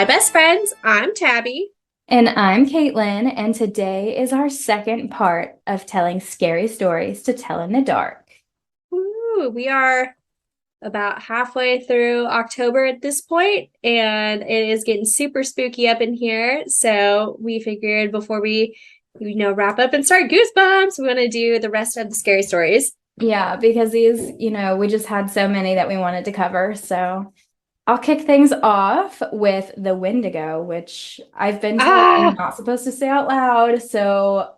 Hi, best friends. I'm Tabby. And I'm Caitlin, and today is our second part of telling scary stories to tell in the dark. Woo, we are about halfway through October at this point, and it is getting super spooky up in here. So we figured before we, wrap up and start Goosebumps, we want to do the rest of the scary stories. Yeah, because these, we just had so many that we wanted to cover. So I'll kick things off with the Wendigo, which I've been told I'm Ah, not supposed to say out loud. So,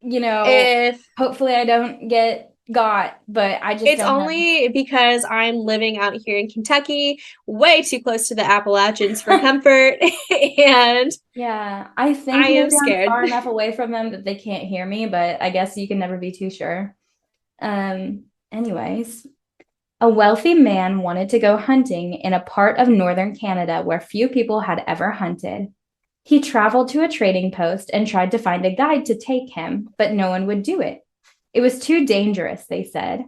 if hopefully I don't get got, but I just it's don't have. only because I'm living out here in Kentucky, way too close to the Appalachians for comfort, and Yeah, I think I am maybe I'm scared. far enough away from them that they can't hear me, but I guess you can never be too sure. Anyways, a wealthy man wanted to go hunting in a part of northern Canada where few people had ever hunted. He traveled to a trading post and tried to find a guide to take him, but no one would do it. It was too dangerous, they said.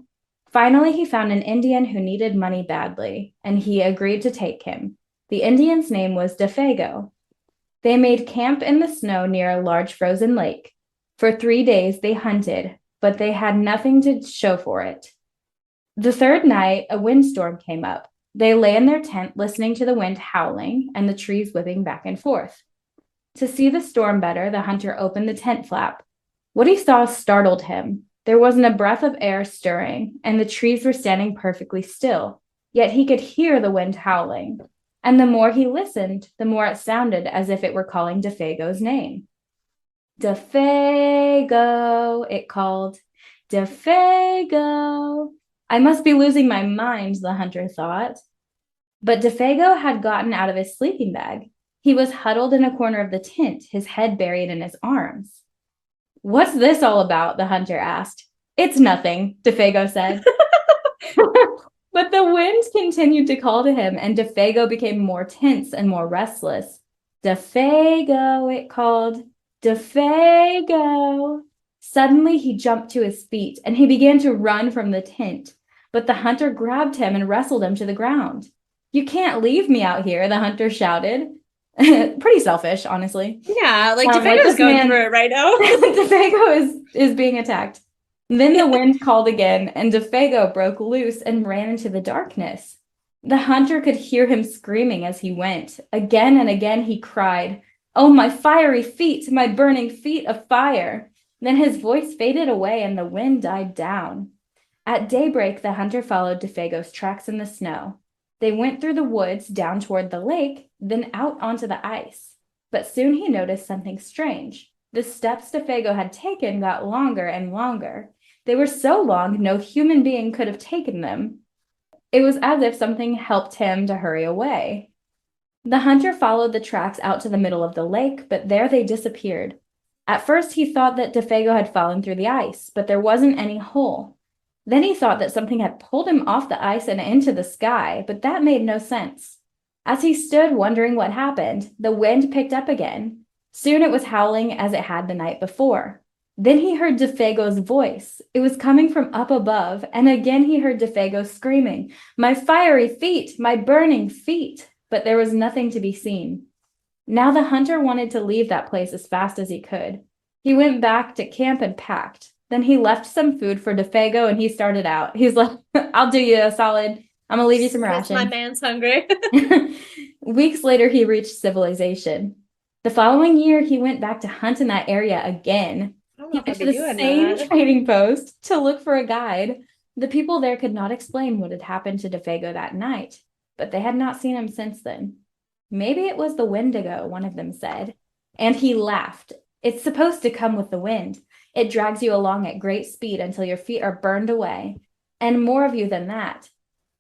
Finally, he found an Indian who needed money badly, and he agreed to take him. The Indian's name was Defago. They made camp in the snow near a large frozen lake. For 3 days they hunted, but they had nothing to show for it. The third night, a windstorm came up. They lay in their tent listening to the wind howling and the trees whipping back and forth. To see the storm better, the hunter opened the tent flap. What he saw startled him. There wasn't a breath of air stirring, and the trees were standing perfectly still, yet he could hear the wind howling. And the more he listened, the more it sounded as if it were calling Defago's name. Defago, it called. Defago. I must be losing my mind, the hunter thought. But Defago had gotten out of his sleeping bag. He was huddled in a corner of the tent, his head buried in his arms. What's this all about? The hunter asked. It's nothing, Defago said. But the wind continued to call to him, and Defago became more tense and more restless. Defago, it called. Defago. Suddenly he jumped to his feet and he began to run from the tent. But the hunter grabbed him and wrestled him to the ground. You can't leave me out here, the hunter shouted. Pretty selfish, honestly. Yeah, like Like Defago's this going through man, it right now. Defago is being attacked. Then the wind called again, and Defago broke loose and ran into the darkness. The hunter could hear him screaming as he went. Again and again he cried, "Oh, my fiery feet, my burning feet of fire!" Then his voice faded away and the wind died down. At daybreak, the hunter followed Defago's tracks in the snow. They went through the woods down toward the lake, then out onto the ice. But soon he noticed something strange. The steps Defago had taken got longer and longer. They were so long, no human being could have taken them. It was as if something helped him to hurry away. The hunter followed the tracks out to the middle of the lake, but there they disappeared. At first, he thought that Defago had fallen through the ice, but there wasn't any hole. Then he thought that something had pulled him off the ice and into the sky, but that made no sense. As he stood wondering what happened, the wind picked up again. Soon it was howling as it had the night before. Then he heard Defago's voice. It was coming from up above, and again he heard Defago screaming, "My fiery feet, my burning feet!" But there was nothing to be seen. Now the hunter wanted to leave that place as fast as he could. He went back to camp and packed. Then he left some food for Defago and he started out. He's like, "I'll do you a solid. I'm gonna leave you some This my rations." man's hungry. Weeks later, he reached civilization. The following year, he went back to hunt in that area again. I don't know He if went I'd to be the doing same that. trading post to look for a guide. The people there could not explain what had happened to Defago that night, but they had not seen him since then. Maybe it was the Wendigo, one of them said. And he laughed. It's supposed to come with the wind. It drags you along at great speed until your feet are burned away. And more of you than that.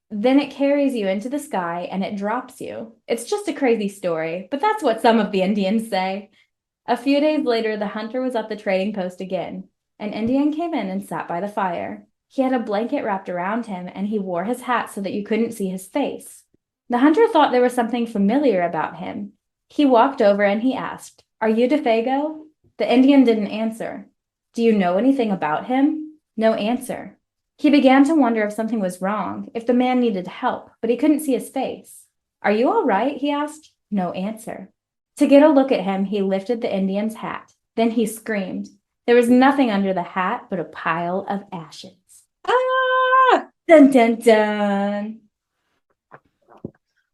Then it carries you into the sky and it drops you. It's just a crazy story, but that's what some of the Indians say. A few days later, the hunter was at the trading post again. An Indian came in and sat by the fire. He had a blanket wrapped around him and he wore his hat so that you couldn't see his face. The hunter thought there was something familiar about him. He walked over and he asked, "Are you Defago?" The Indian didn't answer. "Do you know anything about him?" No answer. He began to wonder if something was wrong, if the man needed help, but he couldn't see his face. "Are you all right?" he asked. No answer. To get a look at him, he lifted the Indian's hat. Then he screamed. There was nothing under the hat but a pile of ashes. Ah! Dun dun dun.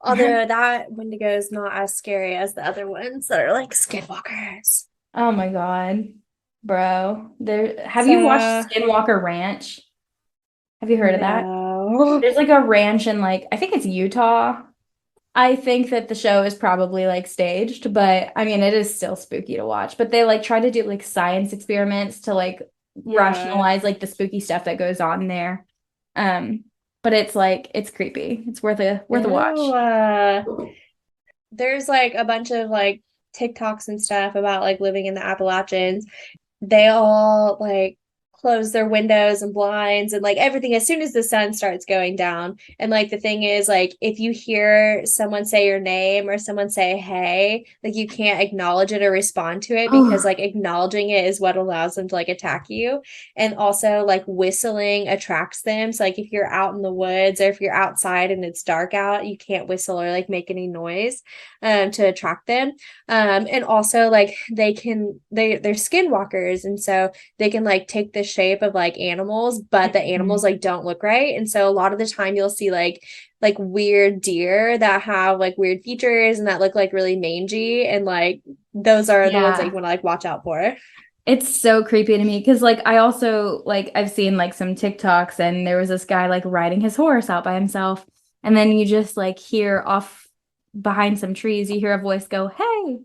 Although that Wendigo is not as scary as the other ones that are like skinwalkers. Oh my God, bro. Have you So, watched Skinwalker Ranch? Have you heard of that? no. There's like a ranch in like, I think it's Utah. I think that the show is probably like staged, but I mean, it is still spooky to watch. But they like try to do like science experiments to like Yeah. rationalize like the spooky stuff that goes on there. Um, but it's like it's creepy. It's worth a Ew, watch. there's like a bunch of like TikToks and stuff about like living in the Appalachians. They all like close their windows and blinds and like everything as soon as the sun starts going down. And like the thing is, like, if you hear someone say your name or someone say hey, like you can't acknowledge it or respond to it because Oh, like acknowledging it is what allows them to like attack you. And also like whistling attracts them. So like if you're out in the woods or if you're outside and it's dark out, you can't whistle or like make any noise to attract them. And also like they're skinwalkers, and so they can like take the shape of like animals, but the animals mhm. like don't look right. And so a lot of the time you'll see like weird deer that have like weird features and that look like really mangy, and like those are the ones that you Yeah. want to like watch out for. It's so creepy to me because like I also like I've seen like some TikToks and there was this guy like riding his horse out by himself and then you just like hear off behind some trees you hear a voice go hey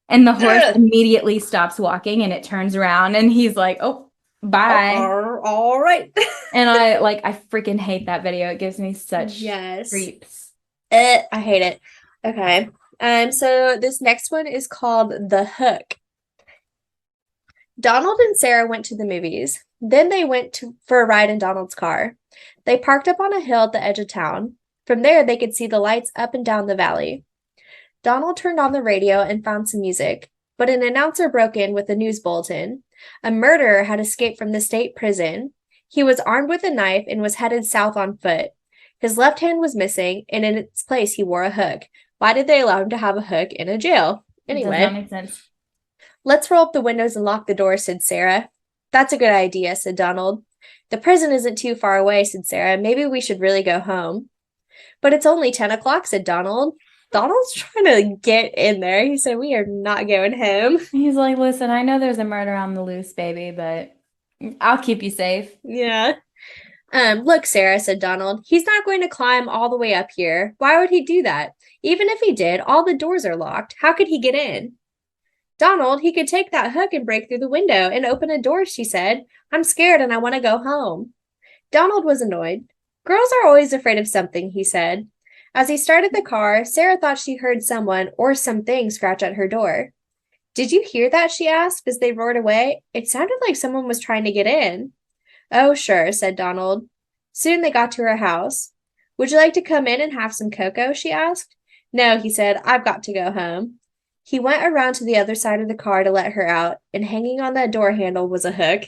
and the horse Ugh. immediately stops walking and it turns around and he's like oh Oh, bye all right. and I freaking hate that video. It gives me such Yes. creeps. I hate it. Okay. So this next one is called The Hook. Donald and Sarah went to the movies. Then they for a ride in Donald's car. They parked up on a hill at the edge of town. From there, they could see the lights up and down the valley. Donald turned on the radio and found some music, but an announcer broke in with a news bulletin. A murderer had escaped from the state prison. He was armed with a knife and was headed south on foot. His left hand was missing, and in its place, he wore a hook. Why did they allow him to have a hook in a jail? It does not Anyway, make sense. let's roll up the windows and lock the door, said Sarah. That's a good idea, said Donald. The prison isn't too far away, said Sarah. Maybe we should really go home. But it's only 10 o'clock, said Donald. Donald's trying to get in there. He said, we are not going home. He's like, listen, I know there's a murder on the loose, baby, but I'll keep you safe. Yeah. Look, Sarah, said Donald, he's not going to climb all the way up here. Why would he do that? Even if he did, all the doors are locked. How could he get in? Donald, he could take that hook and break through the window and open a door, she said. I'm scared and I want to go home. Donald was annoyed. Girls are always afraid of something, he said. As he started the car, Sarah thought she heard someone or something scratch at her door. Did you hear that? She asked as they roared away. It sounded like someone was trying to get in. Oh, sure, said Donald. Soon they got to her house. Would you like to come in and have some cocoa? She asked. No, he said, I've got to go home. He went around to the other side of the car to let her out, and hanging on that door handle was a hook.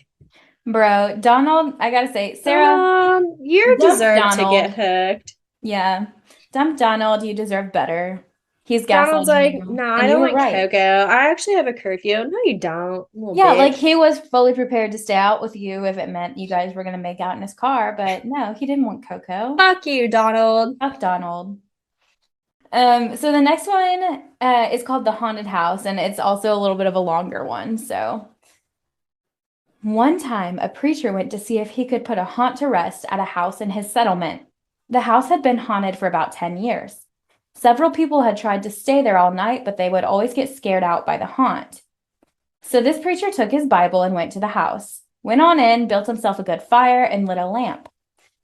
Bro, Donald, I gotta say, Sarah, You dump deserve to get Donald. hooked. Yeah, dump Donald. You deserve better. He's Donald's gaslighting like, you, no, I and you don't were want right. cocoa. I actually have a curfew. No, you don't, little Yeah, like bitch. he was fully prepared to stay out with you if it meant you guys were gonna make out in his car, but no, he didn't want Coco. Fuck you, Donald. Fuck Donald. So the next one is called The Haunted House, and it's also a little bit of a longer one. So one time, a preacher went to see if he could put a haunt to rest at a house in his settlement. The house had been haunted for about 10 years. Several people had tried to stay there all night, but they would always get scared out by the haunt. So this preacher took his Bible and went to the house, went on in, built himself a good fire, and lit a lamp.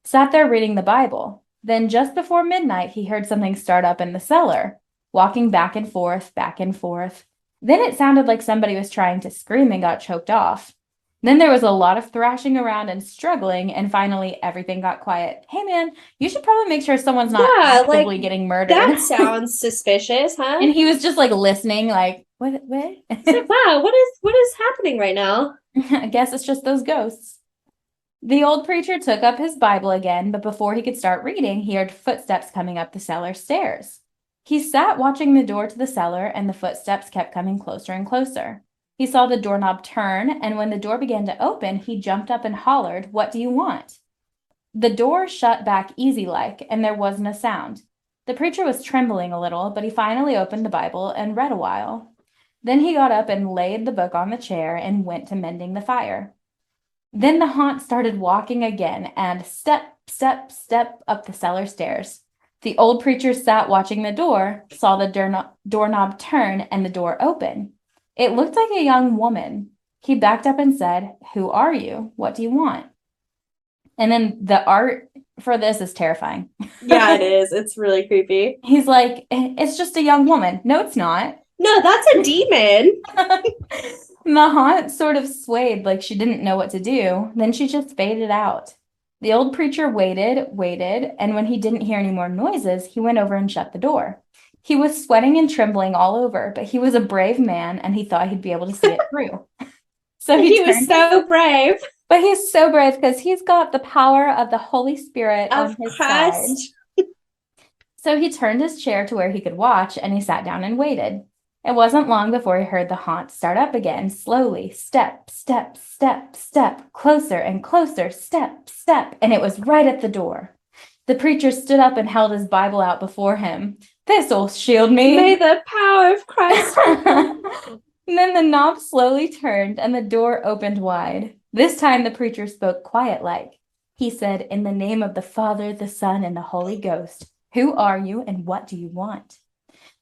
Sat there reading the Bible. Then, just before midnight, he heard something start up in the cellar, walking back and forth, back and forth. Then it sounded like somebody was trying to scream and got choked off. Then there was a lot of thrashing around and struggling, and finally everything got quiet. Hey man, you should probably make sure someone's not Yeah, like actively getting murdered. that sounds suspicious, huh? And he was just like listening, like, what? It's like, wow, what is happening right now? I guess it's just those ghosts. The old preacher took up his Bible again, but before he could start reading, he heard footsteps coming up the cellar stairs. He sat watching the door to the cellar, and the footsteps kept coming closer and closer. He saw the doorknob turn, and when the door began to open, he jumped up and hollered, "What do you want?" The door shut back easy-like, and there wasn't a sound. The preacher was trembling a little, but he finally opened the Bible and read a while. Then he got up and laid the book on the chair and went to mending the fire. Then the haunt started walking again, and step, step, step up the cellar stairs. The old preacher sat watching the door, saw the doorknob turn, and the door open. It looked like a young woman. He backed up and said, "Who are you? What do you want?" And then the art for this is terrifying. Yeah, it is. It's really creepy. He's like, "It's just a young woman." No, it's not. No, that's a demon. The haunt sort of swayed like she didn't know what to do. Then she just faded out. The old preacher waited, and when he didn't hear any more noises, he went over and shut the door. He was sweating and trembling all over, but he was a brave man, and he thought he'd be able to see it through. So he was so brave. But he's so brave because he's got the power of the Holy Spirit on his side. So he turned his chair to where he could watch, and he sat down and waited. It wasn't long before he heard the haunt start up again, slowly, step, step, step, step, closer and closer, step, step, and it was right at the door. The preacher stood up and held his Bible out before him. "This'll shield me. May the power of Christ." And then the knob slowly turned, and the door opened wide. This time the preacher spoke quiet-like. He said, "In the name of the Father, the Son, and the Holy Ghost, who are you and what do you want?"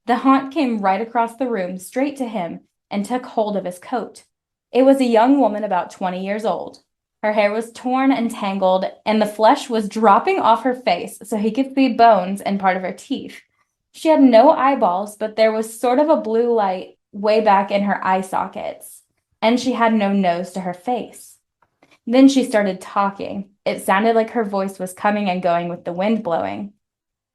The haunt came right across the room, straight to him, and took hold of his coat. It was a young woman about 20 years old. Her hair was torn and tangled, and the flesh was dropping off her face so he could see bones and part of her teeth. She had no eyeballs, but there was sort of a blue light way back in her eye sockets, and she had no nose to her face. Then she started talking. It sounded like her voice was coming and going with the wind blowing.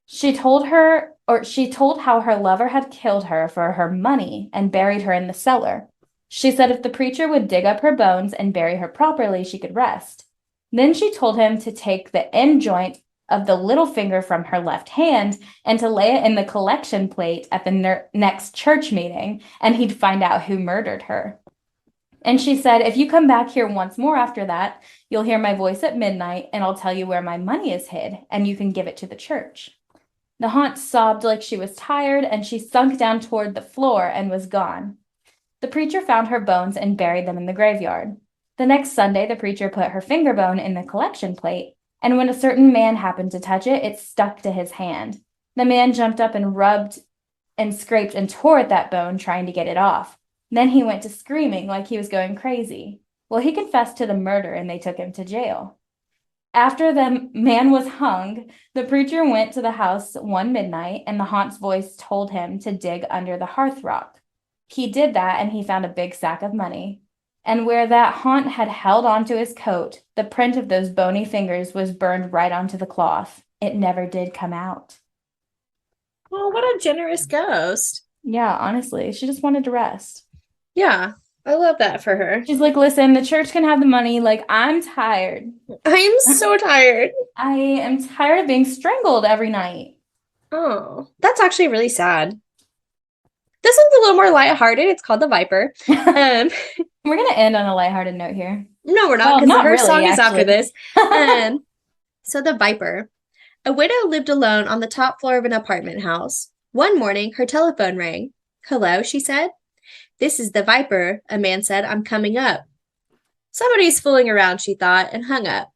She told how her lover had killed her for her money and buried her in the cellar. She said if the preacher would dig up her bones and bury her properly, she could rest. Then she told him to take the end joint of the little finger from her left hand and to lay it in the collection plate at the next church meeting, and he'd find out who murdered her. And she said, if you come back here once more after that, you'll hear my voice at midnight, and I'll tell you where my money is hid, and you can give it to the church. The haunt sobbed like she was tired, and she sunk down toward the floor and was gone. The preacher found her bones and buried them in the graveyard. The next Sunday, the preacher put her finger bone in the collection plate, and when a certain man happened to touch it, it stuck to his hand. The man jumped up and rubbed and scraped and tore at that bone, trying to get it off. Then he went to screaming like he was going crazy. Well, he confessed to the murder, and they took him to jail. After the man was hung, the preacher went to the house one midnight, and the haunt's voice told him to dig under the hearth rock. He did that, and he found a big sack of money. And where that haunt had held onto his coat, the print of those bony fingers was burned right onto the cloth. It never did come out. Oh, what a generous ghost. Yeah, honestly, she just wanted to rest. Yeah, I love that for her. She's like, listen, the church can have the money. Like, I'm tired. I am so tired. I am tired of being strangled every night. Oh, that's actually really sad. This one's a little more lighthearted. It's called The Viper. We're going to end on a lighthearted note here. No, we're not, because her really, song is actually. after this. So The Viper. A widow lived alone on the top floor of an apartment house. One morning, her telephone rang. "Hello," she said. "This is The Viper," a man said. "I'm coming up." Somebody's fooling around, she thought, and hung up.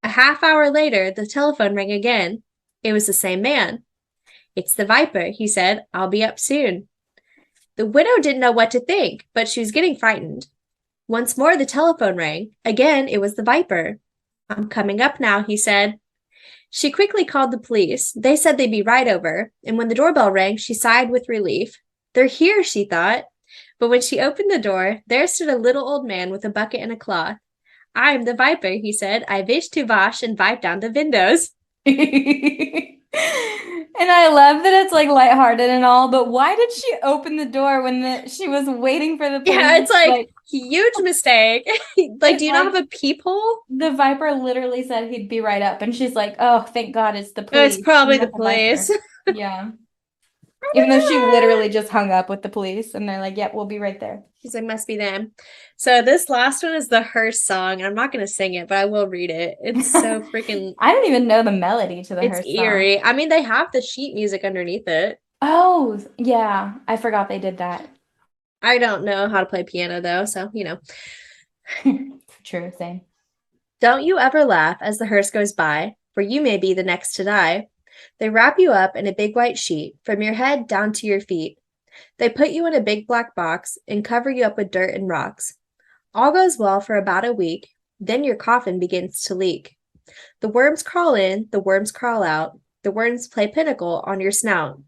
A half hour later, the telephone rang again. It was the same man. "It's The Viper," he said. "I'll be up soon." The widow didn't know what to think, but she was getting frightened. Once more, the telephone rang. Again, it was The Viper. "I'm coming up now," he said. She quickly called the police. They said they'd be right over, and when the doorbell rang, she sighed with relief. They're here, she thought. But when she opened the door, there stood a little old man with a bucket and a cloth. "I'm the Viper," he said. "I wish to wash and wipe down the windows." And I love that it's like lighthearted and all, but why did she open the door when she was waiting for the police? Yeah, it's like huge mistake. Like, do you not have a peephole? The Viper literally said he'd be right up, and she's like, "Oh, thank God it's the police." It's probably the police. Yeah. Even though she literally just hung up with the police and they're like, yep, we'll be right there. She's like, must be them. So this last one is the Hearst song. I'm not going to sing it, but I will read it. It's so freaking, I don't even know the melody to the it's Hearst song. eerie. I mean, they have the sheet music underneath it. Oh, yeah. I forgot they did that. I don't know how to play piano though, so True, same. Don't you ever laugh as the hearse goes by, for you may be the next to die. They wrap you up in a big white sheet, from your head down to your feet. They put you in a big black box and cover you up with dirt and rocks. All goes well for about a week, then your coffin begins to leak. The worms crawl in, the worms crawl out, the worms play pinnacle on your snout.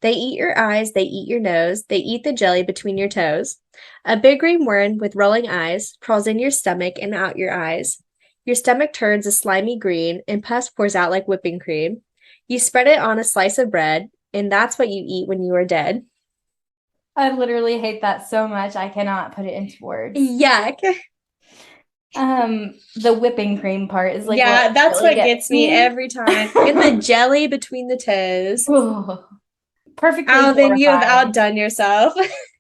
They eat your eyes, they eat your nose, they eat the jelly between your toes. A big green worm with rolling eyes crawls in your stomach and out your eyes. Your stomach turns a slimy green, and pus pours out like whipping cream. You spread it on a slice of bread, and that's what you eat when you are dead. I literally hate that so much. I cannot put it into words. Yuck. The whipping cream part is like Yeah, that's really what gets me every time. And the jelly between the toes. Ugh. Perfectly Alvin, you have horrifying. outdone yourself.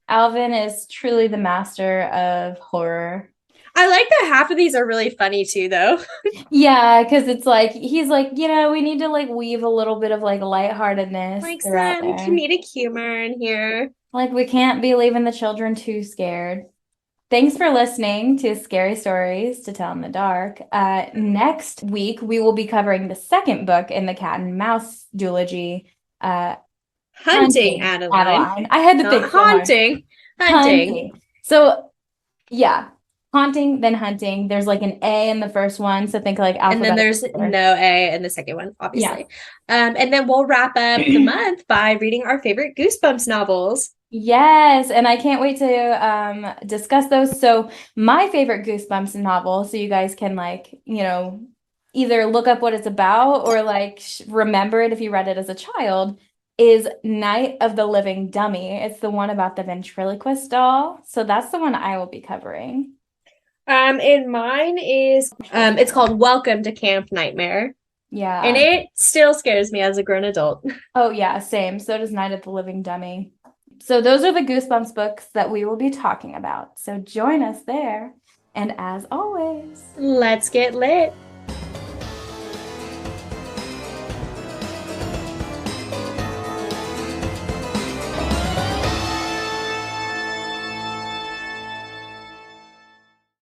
Alvin is truly the master of horror. I like that half of these are really funny too, though. Yeah, because it's like he's like, we need to like weave a little bit of like lightheartedness Like throughout some there. comedic humor in here. Like we can't be leaving the children too scared. Thanks for listening to Scary Stories to Tell in the Dark. Next week, we will be covering the second book in the Cat and Mouse duology, Hunting Adeline. Adeline. I had to Not think so hard. haunting. Hunting. Hunting. So, yeah, haunting, then hunting. There's like an A in the first one, so think like And then there's alphabetical. no A in the second one, obviously. Yeah. And then we'll wrap up the month by reading our favorite Goosebumps novels. Yes, and I can't wait to discuss those. So my favorite Goosebumps novel, so you guys can like, either look up what it's about or like remember it if you read it as a child, is Night of the Living Dummy. It's the one about the ventriloquist doll. So that's the one I will be covering. And mine is it's called Welcome to Camp Nightmare. Yeah. And it still scares me as a grown adult. Oh yeah, same. So does Night of the Living Dummy. So those are the Goosebumps books that we will be talking about. So join us there. And as always, Let's get lit.